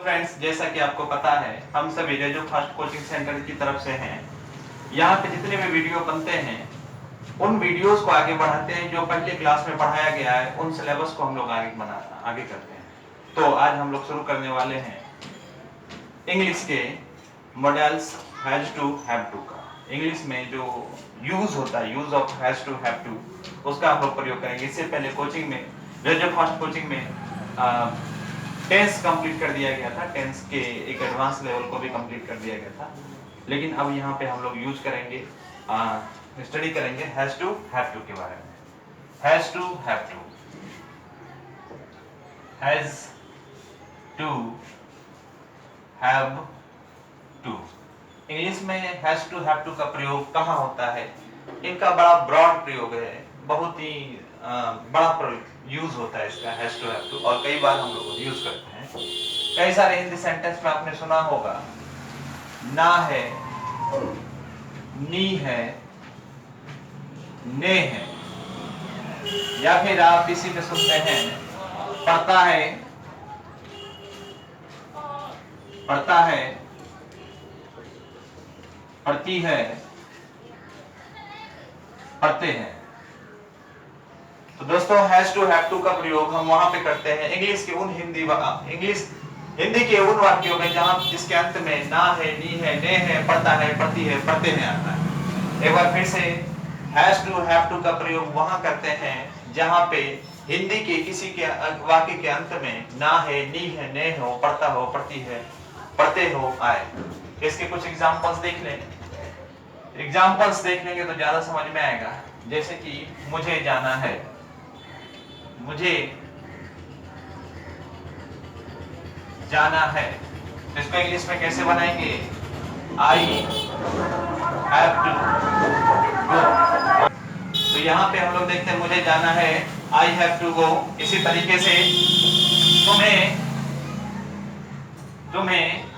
Friends, जैसा कि आपको पता है, हम सभी रेजो फास्ट कोचिंग सेंटर की तरफ से हैं। यहाँ पे जितने भी वीडियो बनते हैं उन वीडियोस को आगे बढ़ाते हैं। जो पहले क्लास में पढ़ाया गया है उन सिलेबस को हम लोग आगे करते हैं। तो आज हम लोग शुरू करने वाले हैं इंग्लिश के models has to have to का। इंग्लिश में जो यूज होता है, use of has to have to, उसका हम लोग प्रयोग करेंगे। इससे पहले कोचिंग में, रेजो फास्ट कोचिंग में टेंस कंप्लीट कर दिया गया था। टेंस के एक एडवांस लेवल को भी कंप्लीट कर दिया गया था। लेकिन अब यहाँ पे हम लोग यूज करेंगे, स्टडी करेंगे हैज टू हैव टू के बारे में। Has to have to, has to have to. English में हैज टू हैव टू का प्रयोग कहाँ होता है? इनका बड़ा ब्रॉड प्रयोग है, बहुत ही बड़ा यूज होता है इसका हैज टू हैव टू, और कई बार हम लोग यूज करते हैं। कई सारे हिंदी सेंटेंस में आपने सुना होगा ना है, नी है, ने है, या फिर आप इसी पे सुनते हैं पढ़ता है, पढ़ता है, पढ़ती है, पढ़ते हैं। तो दोस्तों, हैज टू हैव टू का प्रयोग हम वहां पे करते हैं इंग्लिश के उन हिंदी के उन वाक्यों में जहां जिसके अंत में ना है, नी है, ने है, पढ़ता है, पढ़ती है, पढ़ते हैं आता है। एक बार फिर से, हैज टू हैव टू का प्रयोग वहां करते हैं जहां पे हिंदी के किसी के वाक्य के अंत में ना है, नी है, ने हो, पढ़ता हो, पढ़ती है, पढ़ते हो आए। इसके कुछ एग्जांपल्स देख लें। एग्जांपल्स देख लेंगे तो ज्यादा समझ में आएगा। जैसे कि मुझे जाना है, मुझे जाना है, इसको इंग्लिश में कैसे बनाएंगे? I have to go. तो यहाँ पे हम लोग देखते हैं मुझे जाना है, आई हैव टू गो। इसी तरीके से तुम्हें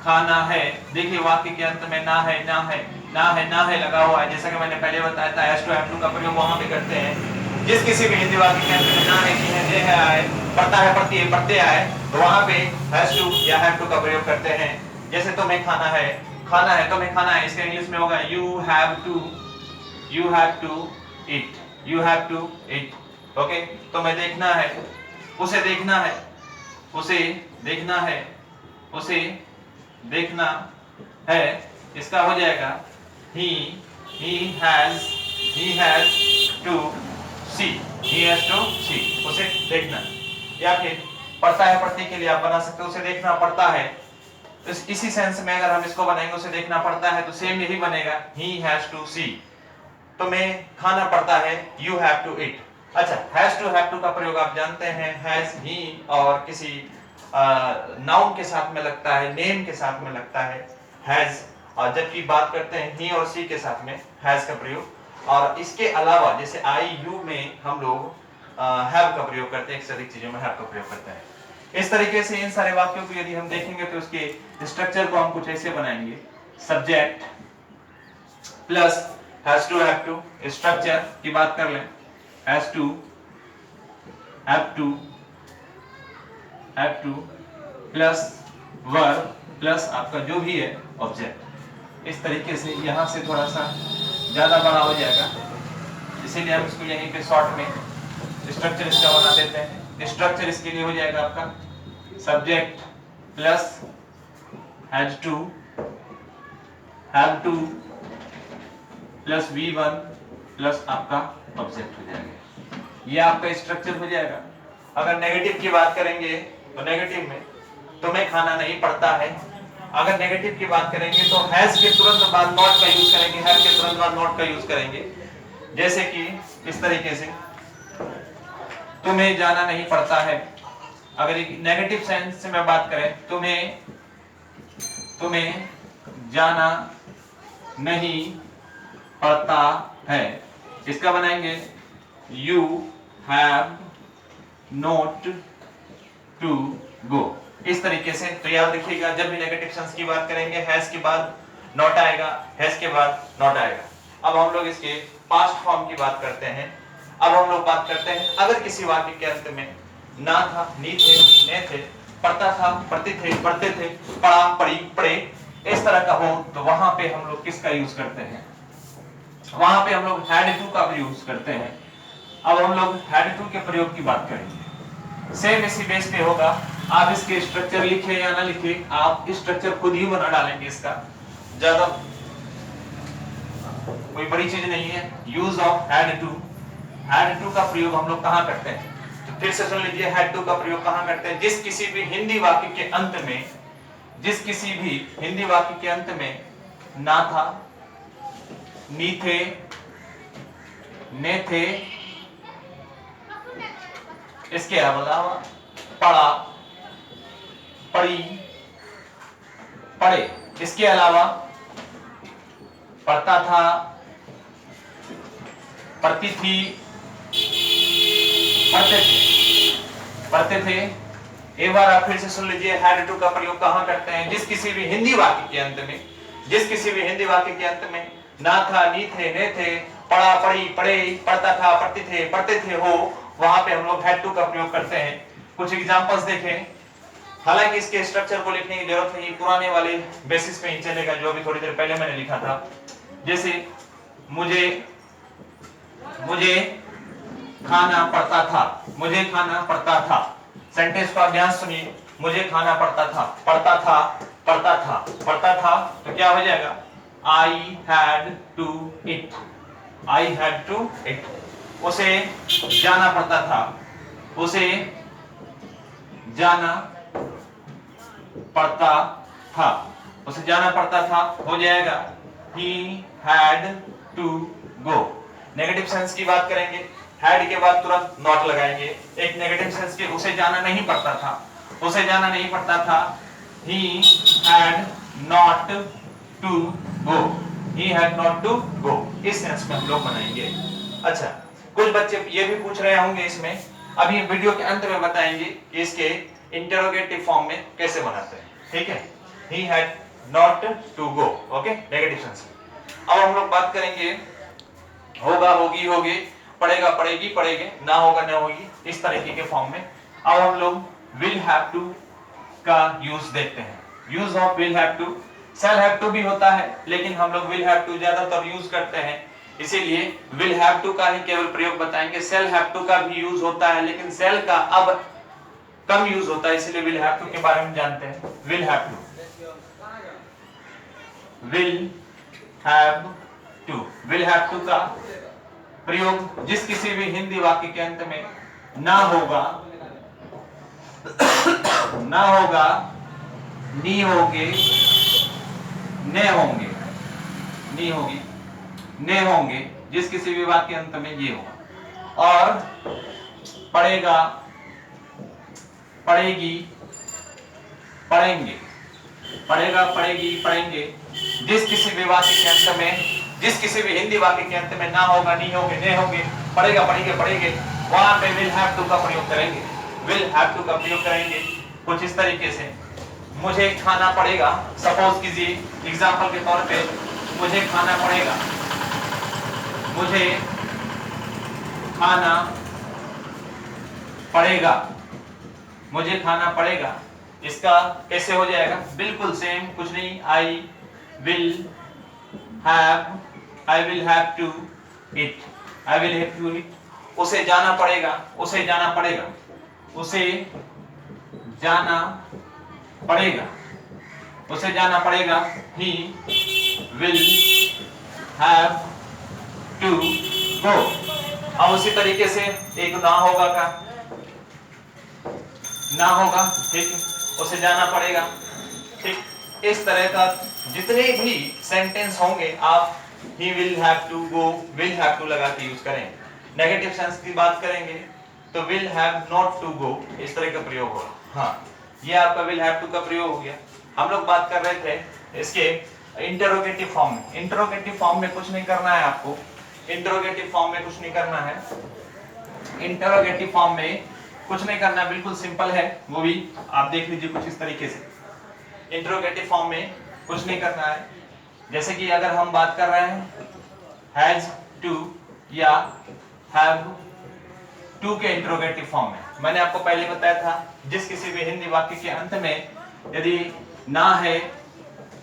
खाना है। देखिए वाक्य के अंत में ना है, ना है, ना है, ना है लगा हुआ है। जैसा कि मैंने पहले बताया था, हैज टू हैव टू का प्रयोग वहां पे करते हैं जिस किसी भी हिंदी वाक्य के अंत में ना है, की है, ने है आए, पढ़ता है, पढ़ती है, पढ़ते आए, तो वहां पे हैज टू या हैव टू का प्रयोग करते हैं। जैसे तुम्हें खाना है, तुम्हें खाना है, इसका इंग्लिश में होगा you have to eat, you have to eat. Okay, तुम्हें देखना है, उसे देखना है, उसे देखना है, उसे देखना है, इसका हो जाएगा he has to see, उसे देखना। या फिर पढ़ता है, पढ़ती के लिए आप बना सकते हो उसे देखना पड़ता है। तो इसी सेंस में अगर हम इसको बनाएंगे उसे देखना पड़ता है, तो सेम यही बनेगा he has to see। तुम्हें खाना पड़ता है, you have to eat। अच्छा, has to have to का प्रयोग आप जानते हैं, has he और किसी नाउन के साथ में लगता है, नेम के साथ में लगता है हैज, और जबकि बात करते हैं ही और सी के साथ में हैज का प्रयोग। और इसके अलावा जैसे आई यू में हम लोग हैव का प्रयोग करते हैं, एक से अधिक चीजों में हैव का प्रयोग करते हैं। इस तरीके से इन सारे वाक्यों को यदि हम देखेंगे तो उसके स्ट्रक्चर को हम कुछ ऐसे बनाएंगे, subject plus has to have to. Structure की बात कर लें, has to have to plus verb plus आपका जो भी है ऑब्जेक्ट। इस तरीके से यहाँ से थोड़ा सा ज्यादा बड़ा हो जाएगा, इसीलिए हम इसको यहीं पे शॉर्ट में स्ट्रक्चर इसका बना देते हैं। स्ट्रक्चर इसके लिए हो जाएगा आपका subject plus has to have to plus V1 plus आपका ऑब्जेक्ट हो जाएगा। ये आपका स्ट्रक्चर हो जाएगा। अगर नेगेटिव की बात करेंगे तो नेगेटिव में तुम्हें खाना नहीं पड़ता है। अगर नेगेटिव की बात करेंगे तो हैज के तुरंत बाद नॉट का यूज करेंगे, हैव के तुरंत बाद नॉट का यूज करेंगे। जैसे कि इस तरीके से तुम्हें जाना नहीं पड़ता है। अगर एक नेगेटिव सेंस से मैं बात करें, तुम्हें जाना नहीं पड़ता है, इसका बनाएंगे you have not to go. इस तरीके से। तो याद रखिएगा, जब भी नेगेटिव सेंस की बात करेंगे हैज के बाद नॉट आएगा, हैज के बाद नॉट आएगा। अब हम लोग इसके पास्ट फॉर्म की बात करते हैं। अब हम लोग बात करते हैं अगर किसी वाक्य के अंत में ना था, नी थे, ने थे, पढ़ता था, पढ़ते थे, पढ़ा, पढ़ी, पढ़े, इस तरह का हो तो वहां पे हम लोग किसका यूज करते हैं? वहां पे हम लोग हैड टू का भी यूज करते हैं। अब हम लोग हैड टू के प्रयोग की बात करेंगे। सेम इसी बेस पे होगा। आप इसके स्ट्रक्चर लिखे या ना लिखे, आप स्ट्रक्चर खुद ही बना डालेंगे। इसका ज्यादा कोई बड़ी चीज नहीं है। यूज ऑफ हैड टू का प्रयोग हम लोग कहां करते हैं? तो फिर से सुन लीजिए, हैड टू का प्रयोग कहां करते हैं? जिस किसी भी हिंदी वाक्य के अंत में, जिस किसी भी हिंदी वाक्य के अंत में ना था, नी थे, ने थे, इसके अलावा पढ़ा, पढ़ी, पढ़े, इसके अलावा पढ़ता था, पढ़ती थी, पढ़ते थे। एक बार आप फिर से सुन लीजिए, हैड टू का प्रयोग कहां करते हैं? जिस किसी भी हिंदी वाक्य के अंत में, जिस किसी भी हिंदी वाक्य के अंत में ना था, नी थे, ने थे, पढ़ा, पढ़ी, पढ़े, पढ़ता था, पढ़ते थे हो, वहां पे हम लोग हैड टू का प्रयोग करते हैं। कुछ एग्जांपल्स देखें। हालांकि इसके स्ट्रक्चर को लिखने की जरूरत नहीं, पुराने वाले बेसिस पे ही चलेगा जो अभी थोड़ी देर पहले मैंने लिखा था। जैसे मुझे खाना पड़ता था, मुझे खाना पड़ता था। सेंटेंस का ध्यान सुनिए, मुझे खाना पड़ता था, पड़ता था, पड़ता था, पड़ता था, तो क्या हो जाएगा? I had to eat, I had to eat। उसे जाना पड़ता था, उसे जाना पड़ता था, उसे जाना पड़ता था, हो जाएगा he had to go। Negative sense की बात करेंगे, हैड के बाद तुरंत नॉट लगाएंगे। एक नेगेटिव सेंस के, उसे जाना नहीं पड़ता था, उसे जाना नहीं पड़ता था, he had not to go, he had not to go। इस सेंस में हम लोग बनाएंगे। अच्छा, कुछ बच्चे ये भी पूछ रहे होंगे इसमें, अभी वीडियो के अंत में बताएंगे कि इसके इंटरोगेटिव फॉर्म में कैसे बनाते हैं। ठीक है, he had not to go, okay, negative sense. अब हम लोग बात करेंगे होगा, होगी, होगे, पढ़ेगा, पढ़ेगी, पढ़ेगे, ना होगा, ना होगी, इस तरीके के फॉर्म में। अब हम लोग विल हैव टू का यूज देखते हैं। Use of will have to, shall have to भी होता है, लेकिन हम लोग विल हैव टू ज्यादातर यूज करते हैं, इसीलिए विल हैव टू का ही केवल प्रयोग बताएंगे। शैल हैव टू का भी यूज होता है, लेकिन शैल का अब कम यूज होता है, इसलिए विल हैव टू के बारे में जानते हैं। Will have to, will have to, will have to का प्रयोग जिस किसी भी हिंदी वाक्य के अंत में ना होगा, ना होगा, नी होगे, ने होंगे, नी होगी, ने होंगे, जिस किसी भी वाक्य के अंत में ये होगा। और पढ़ेगा, पढ़ेगी, पढ़ेंगे, पढ़ेगा, पढ़ेगी, पढ़ेंगे, जिस किसी भी वाक्य के अंत में, जिस किसी भी हिंदी वाक्य के अंत में ना होगा, नहीं होंगे, ने होंगे, पढ़ेगा, पढ़ेंगे, पढ़ेंगे, वहां पे विल हैव टू का प्रयोग करेंगे। विल हैव टू का प्रयोग करेंगे कुछ इस तरीके से, मुझे खाना पड़ेगा। सपोज कीजिए एग्जांपल के तौर पे, मुझे खाना पड़ेगा, मुझे खाना पड़ेगा, मुझे खाना पड़ेगा। इसका कैसे हो जाएगा? बिल्कुल सेम, कुछ नहीं, I will have to eat, I will have to eat. उसे जाना पड़ेगा, उसे जाना पड़ेगा, उसे जाना पड़ेगा, उसे जाना पड़ेगा। He will have to go. अब उसी तरीके से एक ना होगा का, ना होगा, ठीक है, उसे जाना पड़ेगा, ठीक। इस तरह का जितने भी सेंटेंस होंगे आप he will have to go, will have to लगा के यूज करें। नेगेटिव सेंस की बात करेंगे तो will have not to go, इस तरह का प्रयोग होगा। हाँ, ये आपका विल हैव टू का प्रयोग हो गया। हम लोग बात कर रहे थे इसके इंटरोगेटिव फॉर्म में। इंटरोगेटिव फॉर्म में कुछ नहीं करना है आपको, इंटरोगेटिव फॉर्म में कुछ नहीं करना है, इंटरोगेटिव फॉर्म में कुछ नहीं करना, बिल्कुल सिंपल है। वो भी आप देख लीजिए कुछ इस तरीके से। इंटरोगेटिव फॉर्म में कुछ नहीं करना है, जैसे कि अगर हम बात कर रहे हैं हैज टू या हैव टू के इंट्रोगेटिव फॉर्म में। मैंने आपको पहले बताया था जिस किसी भी हिंदी वाक्य के अंत में यदि ना है,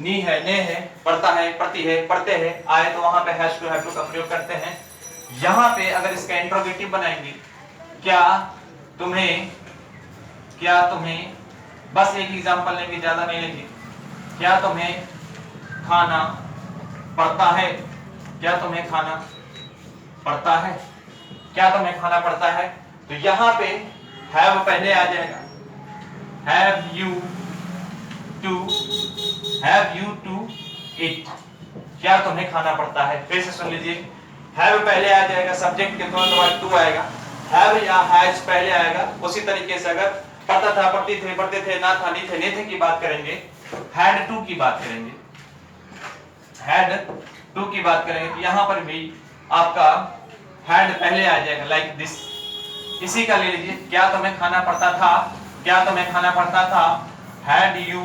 नी है, ने है, पढ़ता है, पढ़ती है, पढ़ते हैं आए तो वहां पे हैज टू, हैव टू का प्रयोग करते हैं। यहां पे अगर इसका इंट्रोगेटिव बनाएंगे, क्या तुम्हें बस एक एग्जांपल लेंगे, ज्यादा नहीं लेंगे। क्या तुम्हें खाना पड़ता है? क्या तुम्हें खाना पड़ता है? क्या तुम्हें खाना पड़ता है? तो यहां पे हैव पहले आ जाएगा। हैव यू टू इट, क्या तुम्हें खाना पड़ता है? फिर से सुन लीजिए, हैव पहले आ जाएगा, सब्जेक्ट के तुरंत बाद टू आएगा, हैव या हैज पहले आएगा। उसी तरीके से अगर पढ़ता था, पढ़ते थे, ना था, नहीं थे, नहीं थे की बात करेंगे, हैड टू की बात करेंगे, हैड टू की बात करेंगे तो यहां पर भी आपका हैड पहले आ जाएगा, लाइक दिस। इसी का ले लीजिए, क्या तुम्हें खाना पड़ता था? क्या तुम्हें खाना पड़ता था? Had you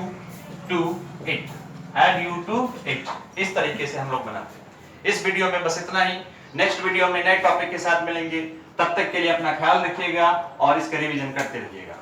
to eat, had you to eat. इस तरीके से हम लोग बनाते हैं। इस वीडियो में बस इतना ही। नेक्स्ट वीडियो में नए टॉपिक के साथ मिलेंगे। तब तक के लिए अपना ख्याल रखिएगा और इसका रिवीजन करते रहिएगा।